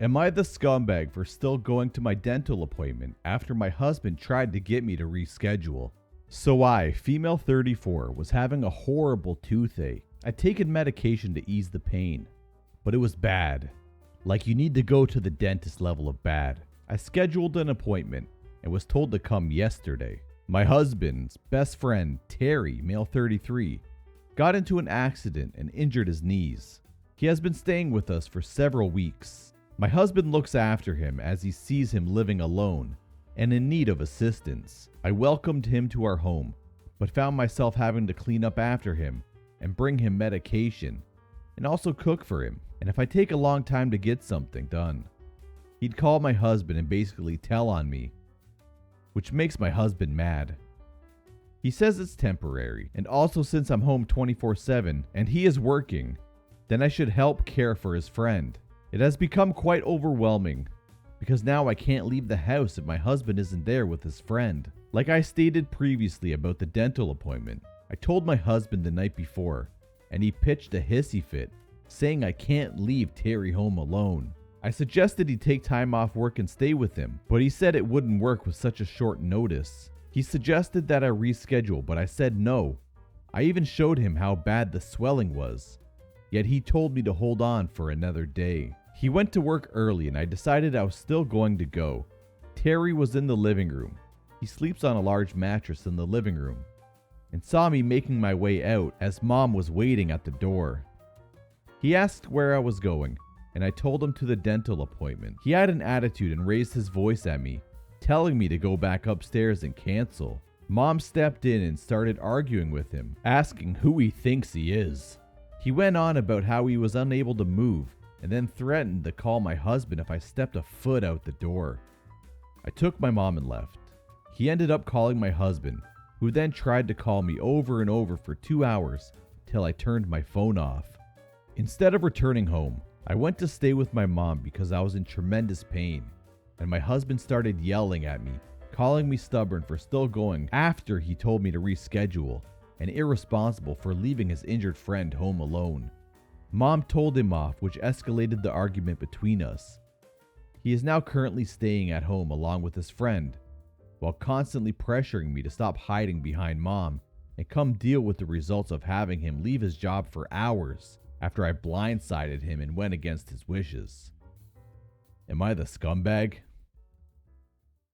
Am I the scumbag for still going to my dental appointment after my husband tried to get me to reschedule? So I, female 34, was having a horrible toothache. I'd taken medication to ease the pain, but it was bad. Like you need to go to the dentist level of bad. I scheduled an appointment and was told to come yesterday. My husband's best friend, Terry, male 33, got into an accident and injured his knees. He has been staying with us for several weeks. My husband looks after him as he sees him living alone and in need of assistance. I welcomed him to our home, but found myself having to clean up after him and bring him medication and also cook for him. And if I take a long time to get something done, he'd call my husband and basically tell on me, which makes my husband mad. He says it's temporary, and also since I'm home 24/7 and he is working, then I should help care for his friend. It has become quite overwhelming because now I can't leave the house if my husband isn't there with his friend. Like I stated previously about the dental appointment, I told my husband the night before and he pitched a hissy fit, saying I can't leave Terry home alone. I suggested he take time off work and stay with him, but he said it wouldn't work with such a short notice. He suggested that I reschedule, but I said no. I even showed him how bad the swelling was, yet he told me to hold on for another day. He went to work early and I decided I was still going to go. Terry was in the living room. He sleeps on a large mattress in the living room and saw me making my way out as Mom was waiting at the door. He asked where I was going, and I told him to the dental appointment. He had an attitude and raised his voice at me, telling me to go back upstairs and cancel. Mom stepped in and started arguing with him, asking who he thinks he is. He went on about how he was unable to move and then threatened to call my husband if I stepped a foot out the door. I took my mom and left. He ended up calling my husband, who then tried to call me over and over for 2 hours till I turned my phone off. Instead of returning home, I went to stay with my mom because I was in tremendous pain, and my husband started yelling at me, calling me stubborn for still going after he told me to reschedule, and irresponsible for leaving his injured friend home alone. Mom told him off, which escalated the argument between us. He is now currently staying at home along with his friend, while constantly pressuring me to stop hiding behind Mom and come deal with the results of having him leave his job for hours after I blindsided him and went against his wishes. Am I the scumbag?